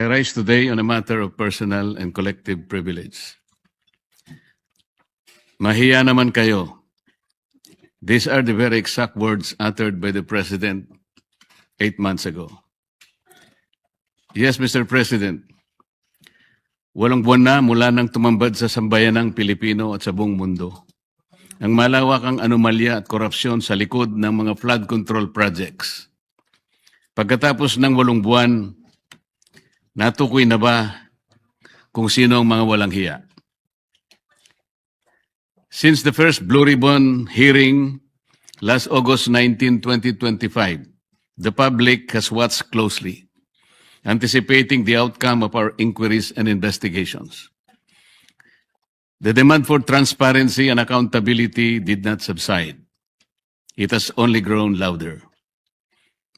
I rise today on a matter of personal and collective privilege. Mahiya naman kayo. These are the very exact words uttered by the President 8 months ago. Yes, Mr. President, walong buwan na mula nang tumambad sa sambayanang Pilipino at sa buong mundo ang malawakang anomalya at korupsyon sa likod ng mga flood control projects. Pagkatapos ng 8 buwan, natukoy na ba kung sino ang mga walang hiya? Since the first Blue Ribbon hearing last August 19, 2025, the public has watched closely, anticipating the outcome of our inquiries and investigations. The demand for transparency and accountability did not subside. It has only grown louder.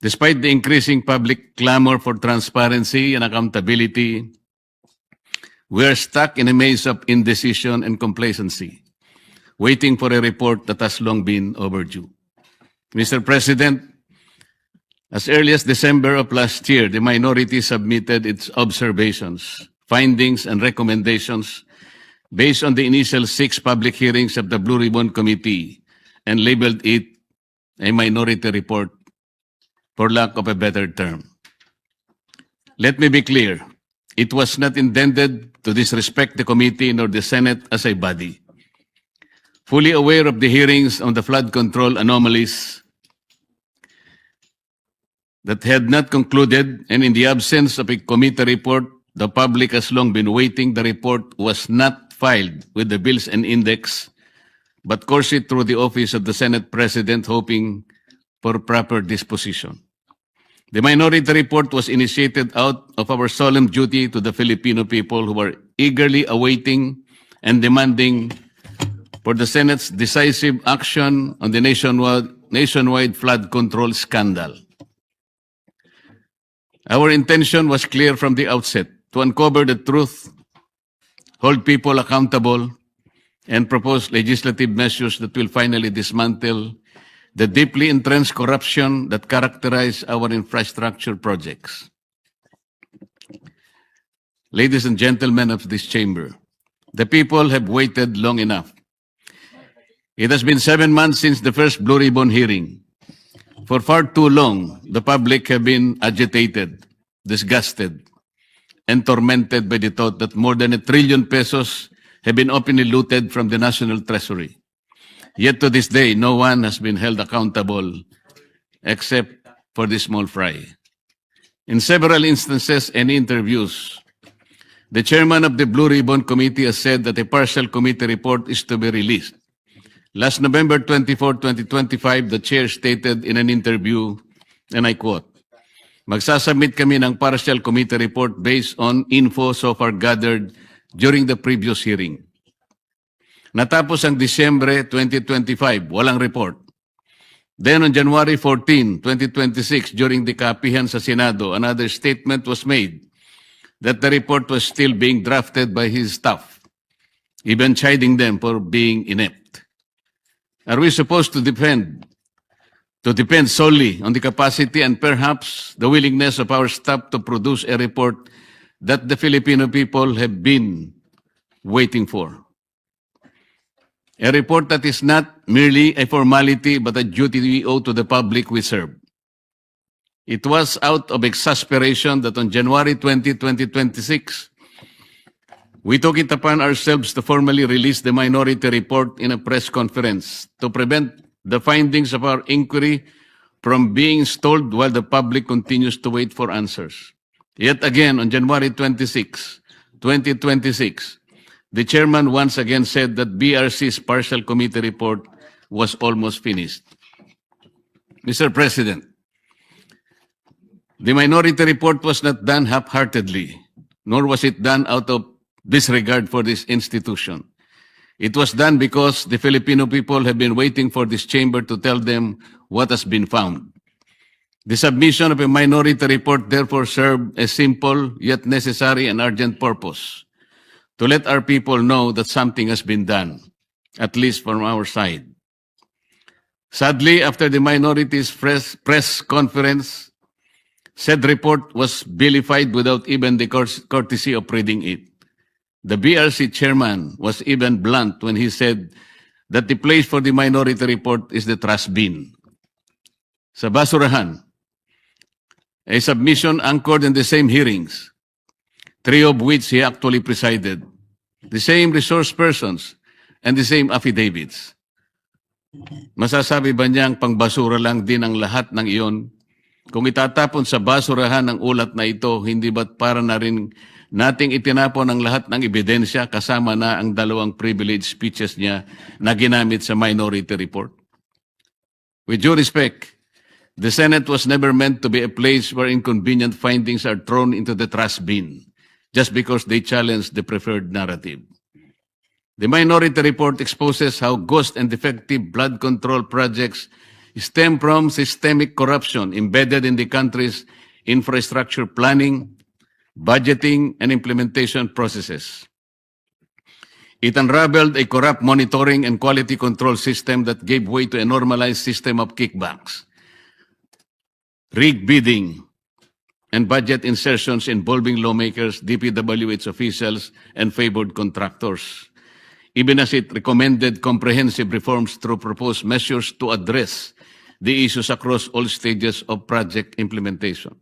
Despite the increasing public clamor for transparency and accountability, we are stuck in a maze of indecision and complacency, waiting for a report that has long been overdue. Mr. President, as early as December of last year, the minority submitted its observations, findings, and recommendations based on the initial 6 public hearings of the Blue Ribbon Committee and labeled it a minority report, for lack of a better term. Let me be clear, it was not intended to disrespect the committee nor the Senate as a body. Fully aware of the hearings on the flood control anomalies that had not concluded, and in the absence of a committee report, the public has long been waiting. The report was not filed with the bills and index, but coursed through the office of the Senate President, hoping for proper disposition. The minority report was initiated out of our solemn duty to the Filipino people who were eagerly awaiting and demanding for the Senate's decisive action on the nationwide flood control scandal. Our intention was clear from the outset: to uncover the truth, hold people accountable, and propose legislative measures that will finally dismantle the deeply entrenched corruption that characterize our infrastructure projects. Ladies and gentlemen of this chamber, the people have waited long enough. It has been 7 months since the first Blue Ribbon hearing. For far too long, the public have been agitated, disgusted, and tormented by the thought that more than 1 trillion pesos have been openly looted from the National Treasury. Yet to this day, no one has been held accountable except for the small fry. In several instances and interviews, the chairman of the Blue Ribbon Committee has said that a partial committee report is to be released. Last November 24, 2025, the chair stated in an interview, and I quote, "Magsasubmit kami ng partial committee report based on info so far gathered during the previous hearing." Natapos ang Disyembre 2025, walang report. Then on January 14, 2026, during the kapihan sa Senado, another statement was made that the report was still being drafted by his staff, even chiding them for being inept. Are we supposed to depend solely on the capacity and perhaps the willingness of our staff to produce a report that the Filipino people have been waiting for? A report that is not merely a formality but a duty we owe to the public we serve. It was out of exasperation that on January 20, 2026, we took it upon ourselves to formally release the minority report in a press conference to prevent the findings of our inquiry from being stalled while the public continues to wait for answers. Yet again, on January 26, 2026, the chairman once again said that BRC's partial committee report was almost finished. Mr. President, the minority report was not done half-heartedly, nor was it done out of disregard for this institution. It was done because the Filipino people have been waiting for this chamber to tell them what has been found. The submission of a minority report therefore served a simple yet necessary and urgent purpose: to let our people know that something has been done, at least from our side. Sadly, after the minority's press conference, Said report was vilified without even the courtesy of reading it. The BRC chairman was even blunt when he said that the place for the minority report is the trash bin. Sa basurahan, a submission anchored in the same hearings, 3 of which he actually presided, the same resource persons, and the same affidavits. Masasabi ba niyang pangbasura lang din ang lahat ng iyon? Kung itatapon sa basurahan ang ulat na ito, hindi ba't para na rin nating itinapon ang lahat ng ebidensya kasama na ang 2 privilege speeches niya na ginamit sa minority report? With due respect, the Senate was never meant to be a place where inconvenient findings are thrown into the trash bin just because they challenge the preferred narrative. The minority report exposes how ghost and defective blood control projects stem from systemic corruption embedded in the country's infrastructure planning, budgeting, and implementation processes. It unraveled a corrupt monitoring and quality control system that gave way to a normalized system of kickbacks, rigged bidding, and budget insertions involving lawmakers, DPWH officials, and favored contractors, even as it recommended comprehensive reforms through proposed measures to address the issues across all stages of project implementation.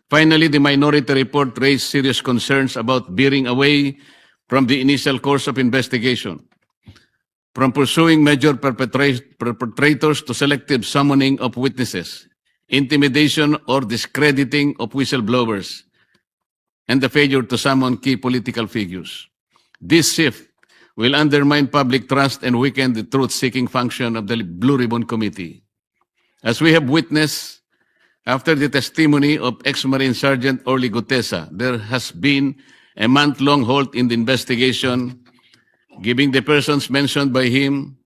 Finally, the minority report raised serious concerns about veering away from the initial course of investigation, from pursuing major perpetrators to selective summoning of witnesses, intimidation or discrediting of whistleblowers, and the failure to summon key political figures. This shift will undermine public trust and weaken the truth-seeking function of the Blue Ribbon Committee. As we have witnessed, after the testimony of ex-Marine Sergeant Orly Gutesa, there has been a month-long halt in the investigation, giving the persons mentioned by him,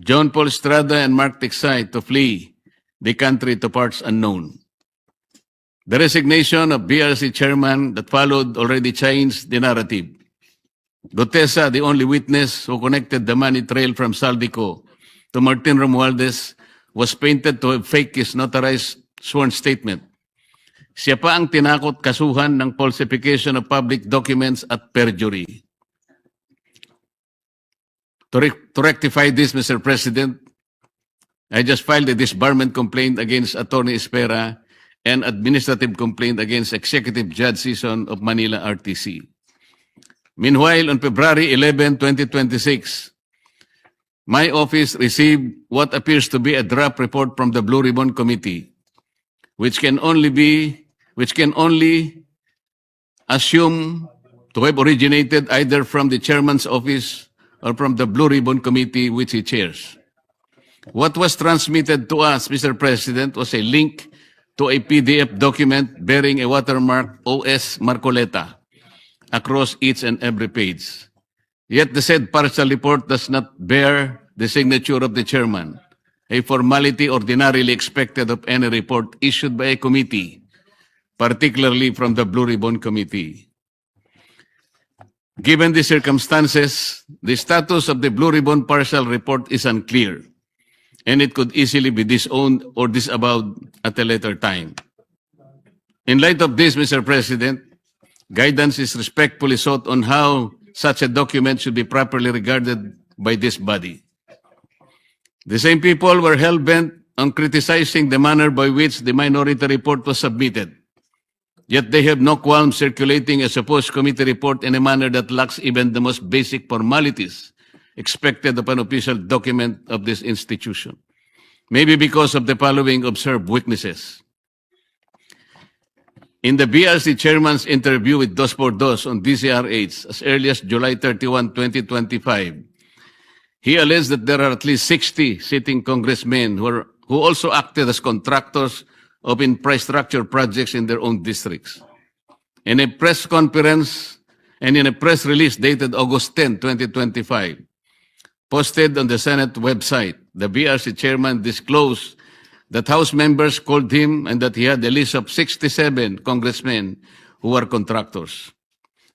John Paul Estrada and Mark Tiksay, to flee the country to parts unknown. The resignation of BRC chairman that followed already changed the narrative. Gutesa, the only witness who connected the money trail from Saldico to Martin Romualdez, was painted to have faked his notarized sworn statement. Siya pa ang tinakot kasuhan ng falsification of public documents at perjury. To rectify this, Mr. President, I just filed a disbarment complaint against Attorney Espera and administrative complaint against Executive Judge Season of Manila RTC. Meanwhile, on February 11, 2026, my office received what appears to be a draft report from the Blue Ribbon Committee, which can only assume to have originated either from the chairman's office or from the Blue Ribbon Committee which he chairs. What was transmitted to us, Mr. President, was a link to a PDF document bearing a watermark OS Marcoleta across each and every page. Yet the said partial report does not bear the signature of the chairman, a formality ordinarily expected of any report issued by a committee, particularly from the Blue Ribbon Committee. Given the circumstances, the status of the Blue Ribbon partial report is unclear, and it could easily be disowned or disavowed at a later time. In light of this, Mr. President, guidance is respectfully sought on how such a document should be properly regarded by this body. The same people were hell-bent on criticizing the manner by which the minority report was submitted. Yet they have no qualms circulating a supposed committee report in a manner that lacks even the most basic formalities expected of an official document of this institution. Maybe because of the following observed weaknesses. In the BRC chairman's interview with Dos por Dos on DCRH as early as July 31, 2025, he alleged that there are at least 60 sitting congressmen who also acted as contractors of infrastructure projects in their own districts. In a press conference and in a press release dated August 10, 2025, posted on the Senate website, the BRC chairman disclosed that House members called him and that he had a list of 67 congressmen who were contractors.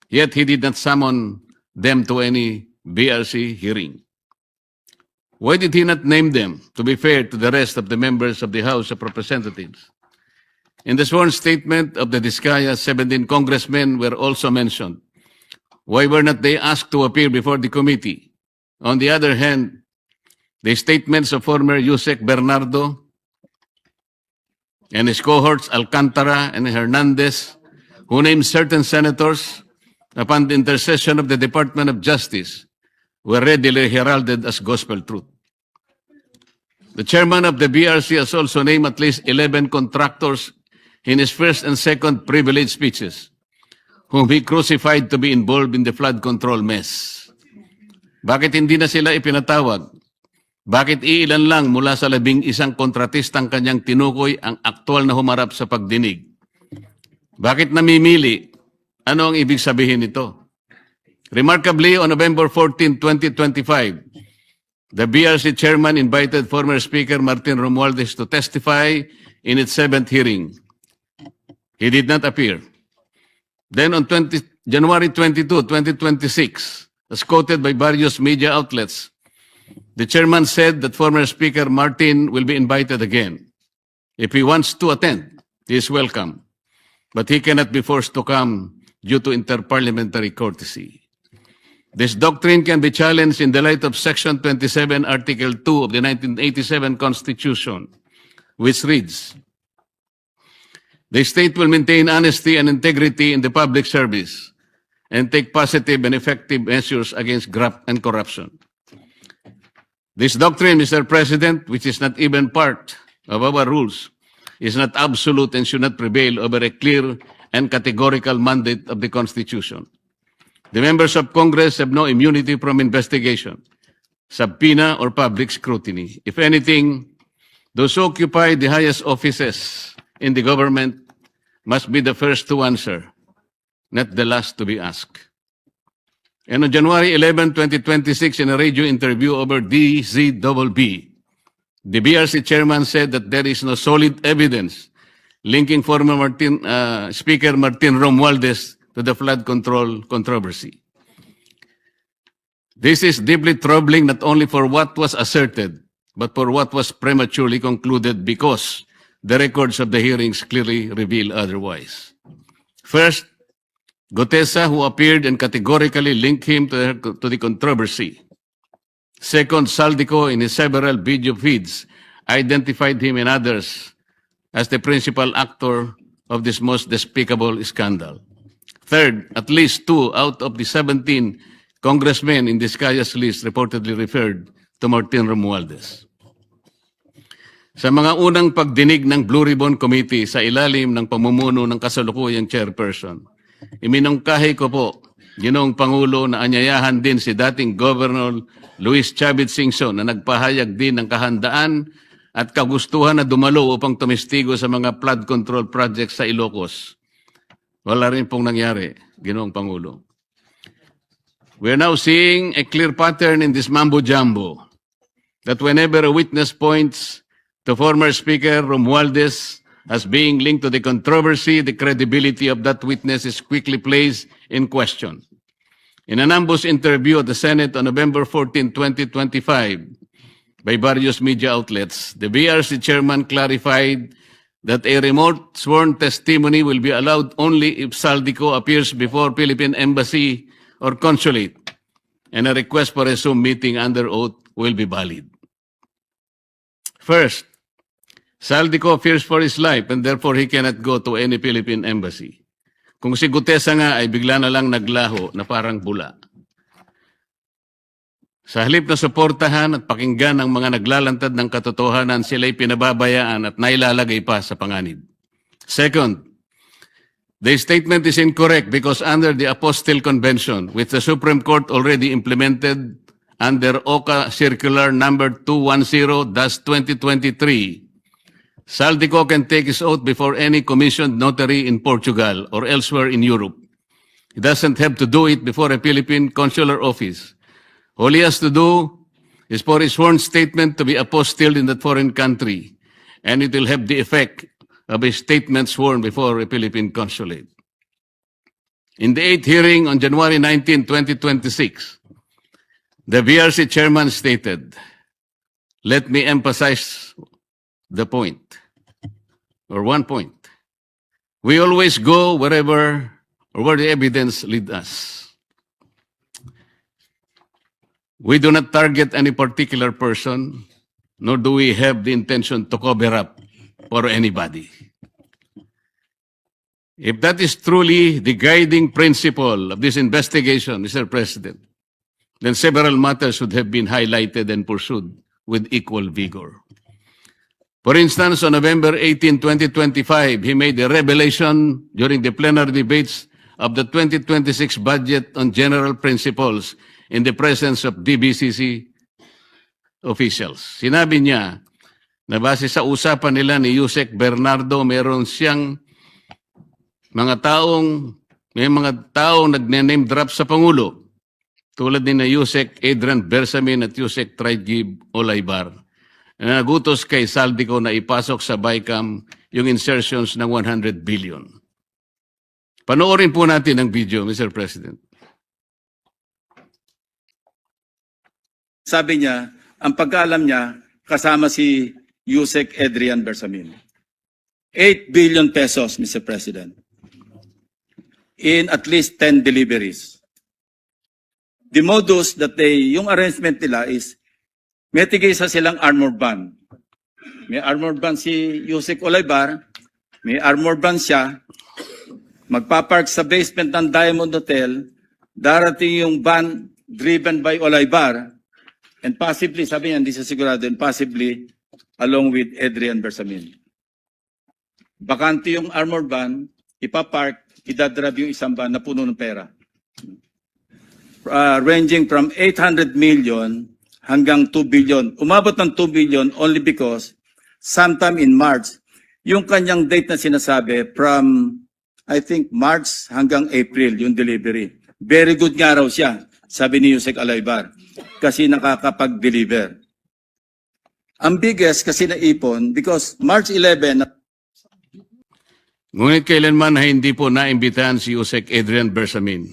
Yet he did not summon them to any BRC hearing. Why did he not name them, to be fair to the rest of the members of the House of Representatives? In the sworn statement of the Diskaya, 17 congressmen were also mentioned. Why were not they asked to appear before the committee? On the other hand, the statements of former Yusek Bernardo and his cohorts Alcantara and Hernandez, who named certain senators upon the intercession of the Department of Justice, were readily heralded as gospel truth. The chairman of the BRC has also named at least 11 contractors in his first and second privilege speeches, whom he crucified to be involved in the flood control mess. Bakit hindi na sila ipinatawag? Bakit iilan lang mula sa 11 kontratistang kanyang tinukoy ang aktual na humarap sa pagdinig? Bakit namimili? Ano ang ibig sabihin nito? Remarkably, on November 14, 2025, the BRC chairman invited former Speaker Martin Romualdez to testify in its 7th hearing. He did not appear. Then on January 22, 2026, as quoted by various media outlets, the chairman said that former Speaker Martin will be invited again. If he wants to attend, he is welcome. But he cannot be forced to come due to interparliamentary courtesy. This doctrine can be challenged in the light of Section 27, Article 2 of the 1987 Constitution, which reads, "The state will maintain honesty and integrity in the public service and take positive and effective measures against graft and corruption." This doctrine, Mr. President, which is not even part of our rules, is not absolute and should not prevail over a clear and categorical mandate of the Constitution. The members of Congress have no immunity from investigation, subpoena, or public scrutiny. If anything, those who occupy the highest offices in the government must be the first to answer, not the last to be asked. And on January 11, 2026, in a radio interview over DZBB, the BRC chairman said that there is no solid evidence linking former Speaker Martin Romualdez to the flood control controversy. This is deeply troubling not only for what was asserted, but for what was prematurely concluded because the records of the hearings clearly reveal otherwise. First, Gutesa, who appeared and categorically linked him to the controversy. Second, Saldico, in his several video feeds, identified him and others as the principal actor of this most despicable scandal. Third, at least 2 out of the 17 congressmen in Diskaya's list reportedly referred to Martin Romualdez. Sa mga unang pagdinig ng Blue Ribbon Committee sa ilalim ng pamumuno ng kasalukuyang chairperson, iminungkahi ko po, Ginoong Pangulo, na anyayahan din si dating Governor Luis Chavit Singson na nagpahayag din ng kahandaan at kagustuhan na dumalo upang tumistigo sa mga flood control projects sa Ilocos. Wala rin pong nangyari, Ginoong Pangulo. We are now seeing a clear pattern in this mambo-jumbo that whenever a witness points to former Speaker Romualdez as being linked to the controversy, the credibility of that witness is quickly placed in question. In an ambush interview at the Senate on November 14, 2025, by various media outlets, the BRC chairman clarified that a remote sworn testimony will be allowed only if Saldico appears before Philippine Embassy or Consulate, and a request for a Zoom meeting under oath will be valid. First, Saldico fears for his life and therefore he cannot go to any Philippine embassy. Kung si Gutesa nga ay bigla na lang naglaho na parang bula. Sa halip na suportahan at pakinggan ang mga naglalantad ng katotohanan, sila'y pinababayaan at nailalagay pa sa panganib. Second, the statement is incorrect because under the Apostille Convention, which the Supreme Court already implemented under OCA Circular number 210-2023, Saldico can take his oath before any commissioned notary in Portugal or elsewhere in Europe. He doesn't have to do it before a Philippine consular office. All he has to do is for his sworn statement to be apostilled in that foreign country, and it will have the effect of a statement sworn before a Philippine consulate. In the 8th hearing on January 19, 2026, the BRC chairman stated, "Let me emphasize the point, or one point. We always go wherever or where the evidence leads us. We do not target any particular person, nor do we have the intention to cover up for anybody. If that is truly the guiding principle of this investigation, Mr. President, then several matters should have been highlighted and pursued with equal vigor. For instance, on November 18, 2025, he made a revelation during the plenary debates of the 2026 budget on general principles in the presence of DBCC officials. Sinabi niya na base sa usapan nila ni Yusek Bernardo, meron siyang may mga taong nagne-name drop sa Pangulo, tulad ni na Yusek Adrian Bersamin at Yusek Traidgib Olaybar, na nagutos kay Saldico na ipasok sa BICAM yung insertions ng 100 billion. Panoorin po natin ang video, Mr. President. Sabi niya, ang pagkaalam niya, kasama si Yusek Adrian Bersamin. 8 billion pesos, Mr. President, in at least 10 deliveries. The modus that yung arrangement nila is, may tigisa silang armored van. May armored van si Yusek Olaybar, may armored van siya, magpapark sa basement ng Diamond Hotel, darating yung van driven by Olaybar, and possibly, sabi niya, hindi siya sigurado, and possibly along with Adrian Bersamin. Bakante yung armored van, ipapark, idadrive yung isang van na puno ng pera. Ranging from 800 million hanggang 2 billion. Umabot ng 2 billion only because sometime in March, yung kanyang date na sinasabi from, I think, March hanggang April, yung delivery. Very good nga raw siya, sabi ni Yusek Olaybar, kasi nakakapag-deliver. Ang biggest kasi naipon, because March 11, Ngunit kailanman ay hindi po naimbitahan si Yusek Adrian Bersamin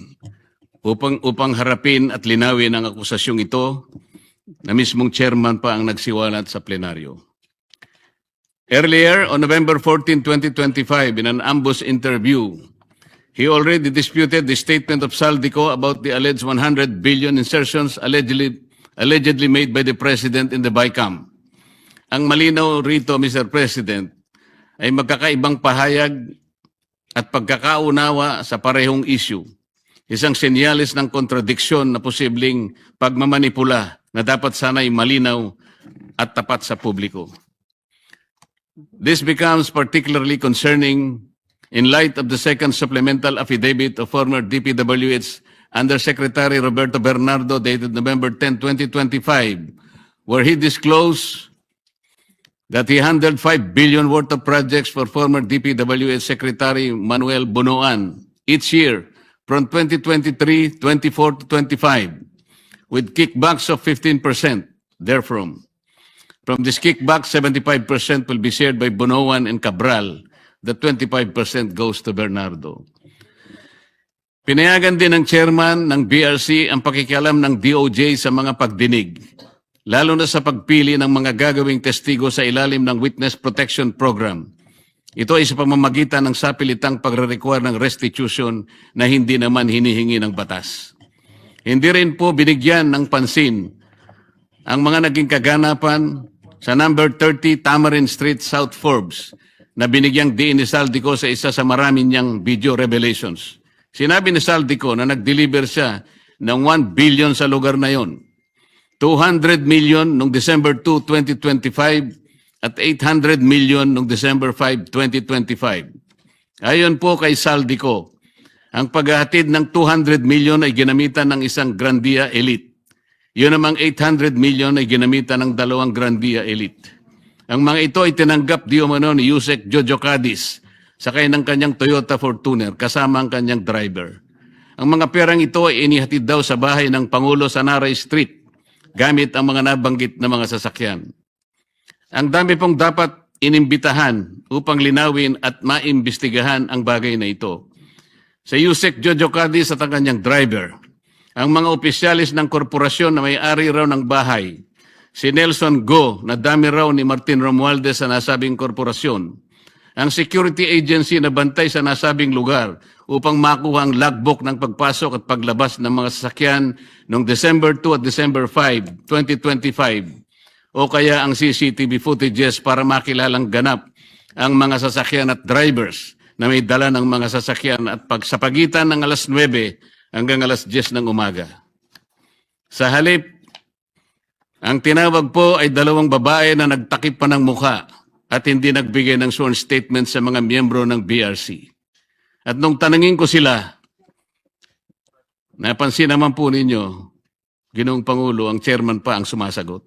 upang harapin at linawin ang akusasyong ito na mismong chairman pa ang nagsiwalat sa plenaryo. Earlier, on November 14, 2025, in an ambush interview, he already disputed the statement of Saldico about the alleged 100 billion insertions allegedly made by the President in the BICAM. Ang malinaw rito, Mr. President, ay magkakaibang pahayag at pagkakaunawa sa parehong issue. Isang senyalis ng kontradiksyon na posibleng pagmamanipula na dapat sana'y malinaw at tapat sa publiko. This becomes particularly concerning in light of the second supplemental affidavit of former DPWH Undersecretary Roberto Bernardo dated November 10, 2025, where he disclosed that he handled 5 billion worth of projects for former DPWH Secretary Manuel Bunoan each year from 2023, 24 to 25, with kickbacks of 15% therefrom. From this kickback, 75% will be shared by Bunoan and Cabral. The 25% goes to Bernardo. Pinayagan din ng chairman ng BRC ang pakikialam ng DOJ sa mga pagdinig, lalo na sa pagpili ng mga gagawing testigo sa ilalim ng Witness Protection Program. Ito ay sa pamamagitan ng sapilitang pagre-require ng restitution na hindi naman hinihingi ng batas. Hindi rin po binigyan ng pansin ang mga naging kaganapan sa number 30 Tamarin Street, South Forbes, na binigyang diin ni Saldico sa isa sa marami niyang video revelations. Sinabi ni Saldico na nag-deliver siya ng 1 billion sa lugar na yon. 200 million noong December 2, 2025 at 800 million noong December 5, 2025. Ayon po kay Saldico, ang paghahatid ng 200 million ay ginamitan ng isang Grandia Elite. Yun namang 800 million ay ginamitan ng dalawang Grandia Elite. Ang mga ito ay tinanggap di umano ni Yusek Jojo Cadiz sakay ng kanyang Toyota Fortuner kasama ang kanyang driver. Ang mga perang ito ay inihatid daw sa bahay ng Pangulo sa Naray Street gamit ang mga nabanggit na mga sasakyan. Ang dami pong dapat inimbitahan upang linawin at maimbestigahan ang bagay na ito. Sa Yusek Jojo Cadiz at ang kanyang driver, ang mga opisyalis ng korporasyon na may-ari raw ng bahay, si Nelson Go na dami raw ni Martin Romualdez sa nasabing korporasyon, ang security agency na bantay sa nasabing lugar upang makuha ang logbook ng pagpasok at paglabas ng mga sasakyan noong December 2 at December 5, 2025 o kaya ang CCTV footages para makilalang ganap ang mga sasakyan at drivers na may dala ng mga sasakyan at sa pagitan ng alas 9 hanggang alas 10 ng umaga. Sa halip, ang tinawag po ay dalawang babae na nagtakip pa ng mukha at hindi nagbigay ng sworn statement sa mga miyembro ng BRC. At nung tanungin ko sila, napansin naman po ninyo, Ginoong Pangulo, ang chairman pa ang sumasagot.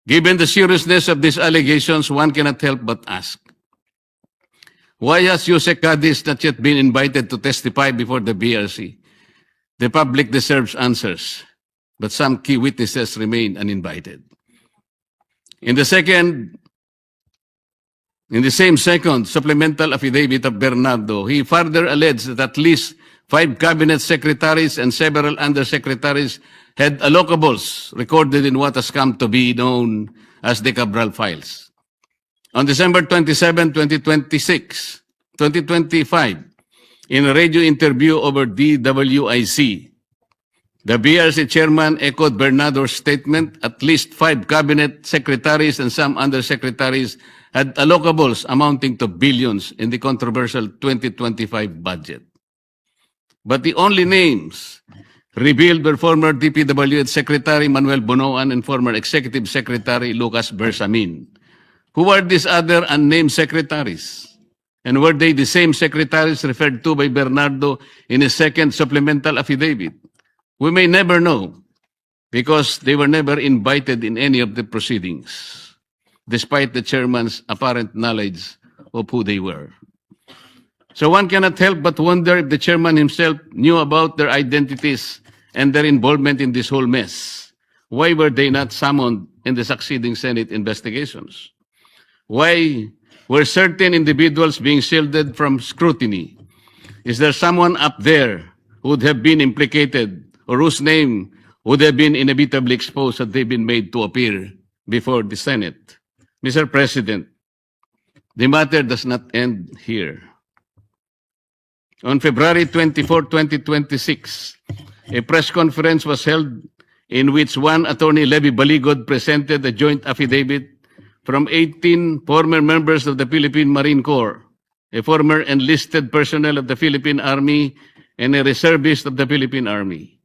Given the seriousness of these allegations, one cannot help but ask, why has Yusek Cadiz not yet been invited to testify before the BRC? The public deserves answers, but some key witnesses remain uninvited. In the same second supplemental affidavit of Bernardo, he further alleged that at least 5 cabinet secretaries and several undersecretaries had allocables recorded in what has come to be known as the Cabral files. On December 27, 2025, in a radio interview over DWIC, the BRC chairman echoed Bernardo's statement. At least 5 cabinet secretaries and some undersecretaries had allocables amounting to billions in the controversial 2025 budget. But the only names revealed were former DPWH Secretary Manuel Bonoan and former Executive Secretary Lucas Bersamin. Who are these other unnamed secretaries? And were they the same secretaries referred to by Bernardo in his second supplemental affidavit? We may never know because they were never invited in any of the proceedings, despite the chairman's apparent knowledge of who they were. So one cannot help but wonder if the chairman himself knew about their identities and their involvement in this whole mess. Why were they not summoned in the succeeding Senate investigations? Why were certain individuals being shielded from scrutiny? Is there someone up there who would have been implicated or whose name would have been inevitably exposed had they been made to appear before the Senate? Mr. President, the matter does not end here. On February 24, 2026, a press conference was held in which one attorney Levy Baligod presented a joint affidavit from 18 former members of the Philippine Marine Corps, a former enlisted personnel of the Philippine Army, and a reservist of the Philippine Army.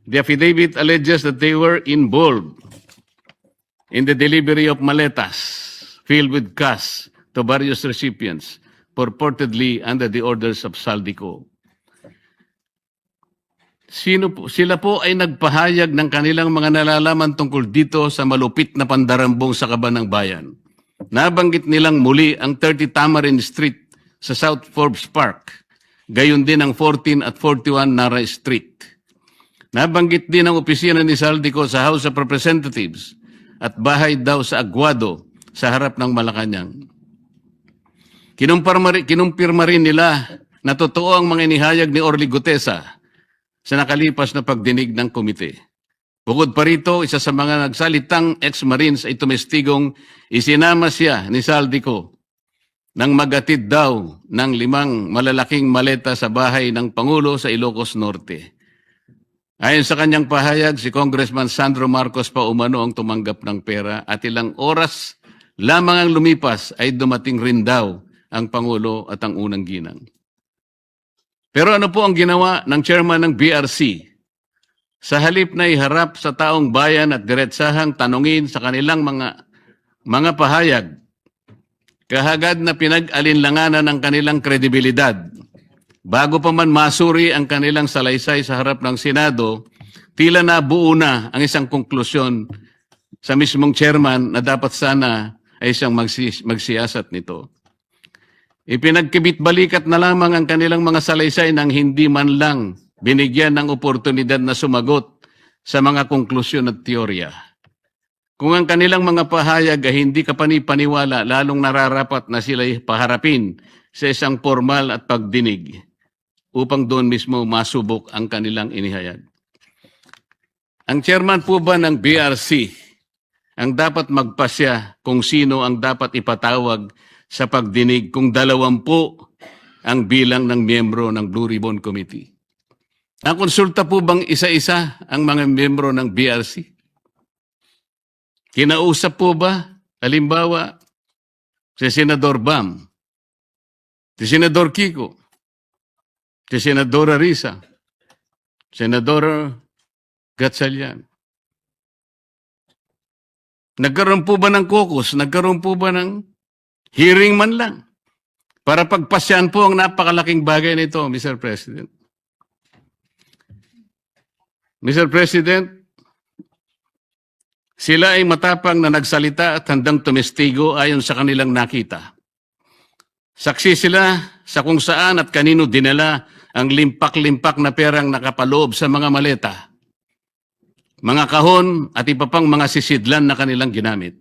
The affidavit alleges that they were involved in the delivery of maletas filled with cash to various recipients, purportedly under the orders of Saldico. Sila po ay nagpahayag ng kanilang mga nalalaman tungkol dito sa malupit na pandarambong sa Kaban ng Bayan. Nabanggit nilang muli ang 30 Tamarin Street sa South Forbes Park, gayon din ang 14 at 41 Nara Street. Nabanggit din ang opisina ni Saldico sa House of Representatives at bahay daw sa Aguado sa harap ng Malacanang. Kinumpirma rin nila na totoo ang mga inihayag ni Orly Gutesa sa nakalipas na pagdinig ng komite. Bukod pa rito, isa sa mga nagsalitang ex-Marines ay tumestigong isinama siya ni Saldico nang magatid daw ng 5 malalaking maleta sa bahay ng Pangulo sa Ilocos Norte. Ayon sa kanyang pahayag, si Congressman Sandro Marcos pa umano ang tumanggap ng pera at ilang oras lamang ang lumipas ay dumating rin daw ang Pangulo at ang unang ginang. Pero ano po ang ginawa ng chairman ng BRC? Sa halip na iharap sa taong bayan at diretsahang tanungin sa kanilang mga pahayag, kahagad na pinag-alinlanganan ang kanilang kredibilidad. Bago pa man masuri ang kanilang salaysay sa harap ng Senado, tila nabuo na ang isang konklusyon sa mismong chairman na dapat sana ay siyang magsiyasat nito. Ipinagkibit-balikat na lamang ang kanilang mga salaysay nang hindi man lang binigyan ng oportunidad na sumagot sa mga konklusyon at teorya. Kung ang kanilang mga pahayag ay hindi kapani-paniwala, lalong nararapat na sila'y paharapin sa isang formal at pagdinig upang doon mismo masubok ang kanilang inihayag. Ang chairman po ba ng BRC ang dapat magpasya kung sino ang dapat ipatawag sa pagdinig kung 20 ang bilang ng miyembro ng Blue Ribbon Committee? Nakonsulta po bang isa-isa ang mga miyembro ng BRC? Kinausap po ba, halimbawa, si Senador Bam, si Senador Kiko, si Senadora Risa, Senador Gatchalian? Nagkaroon po ba ng caucus? Nagkaroon po ba ng hearing man lang para pagpasyan po ang napakalaking bagay nito, Mr. President? Mr. President, sila ay matapang na nagsalita at handang tumestigo ayon sa kanilang nakita. Saksi sila sa kung saan at kanino dinala ang limpak-limpak na perang nakapaloob sa mga maleta, mga kahon at iba pang mga sisidlan na kanilang ginamit.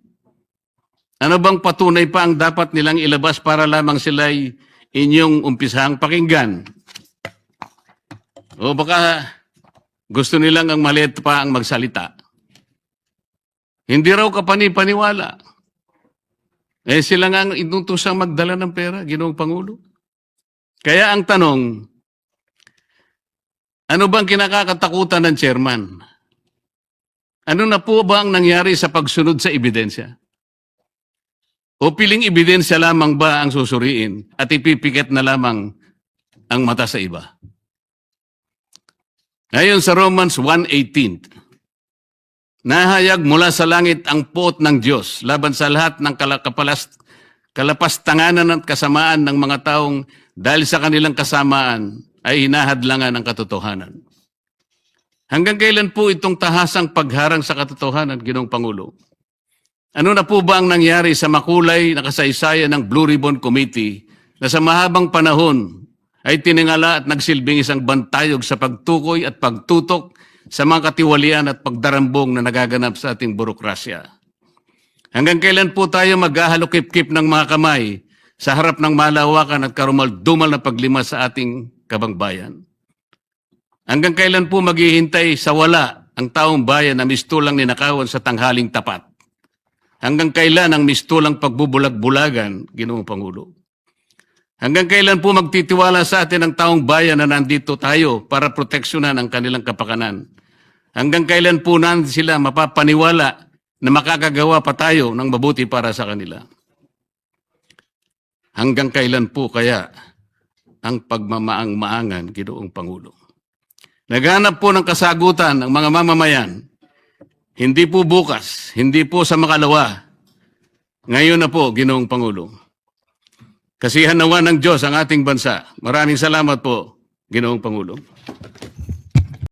Ano bang patunay pa ang dapat nilang ilabas para lamang sila'y inyong umpisahang pakinggan? O baka gusto nilang ang maliit pa ang magsalita? Hindi raw kapani-paniwala. Sila nga ang inutusang magdala ng pera, Ginoong Pangulo. Kaya ang tanong, ano bang kinakatakutan ng chairman? Ano na po ba ang nangyari sa pagsunod sa ebidensya? O piling ebidensya lamang ba ang susuriin at ipipikit na lamang ang mata sa iba? Ngayon sa Romans 1:18, nahayag mula sa langit ang puot ng Diyos laban sa lahat ng kalapastanganan at kasamaan ng mga taong dahil sa kanilang kasamaan ay hinahadlangan ang katotohanan. Hanggang kailan po itong tahasang pagharang sa katotohanan, Ginoong Pangulo? Ano na po ba ang nangyari sa makulay na kasaysayan ng Blue Ribbon Committee na sa mahabang panahon ay tiningala at nagsilbing isang bantayog sa pagtukoy at pagtutok sa mga katiwalian at pagdarambong na nagaganap sa ating burokrasya? Hanggang kailan po tayo maghahalokip-kip ng mga kamay sa harap ng malawakan at karumal-dumal na paglima sa ating kabangbayan? Hanggang kailan po maghihintay sa wala ang taong bayan na mistulang ninakawan sa tanghaling tapat? Hanggang kailan ang mistulang pagbubulag-bulagan, Ginoong Pangulo? Hanggang kailan po magtitiwala sa atin ang taong bayan na nandito tayo para proteksyonan ang kanilang kapakanan? Hanggang kailan po natin sila mapapaniwala na makakagawa pa tayo ng mabuti para sa kanila? Hanggang kailan po kaya ang pagmamaang-maangan, Ginoong Pangulo? Naghanap po ng kasagutan ang mga mamamayan. Hindi po bukas, hindi po sa makalawa. Ngayon na po, Ginoong Pangulo. Kasihan nawa ng Diyos ang ating bansa. Maraming salamat po, Ginoong Pangulo.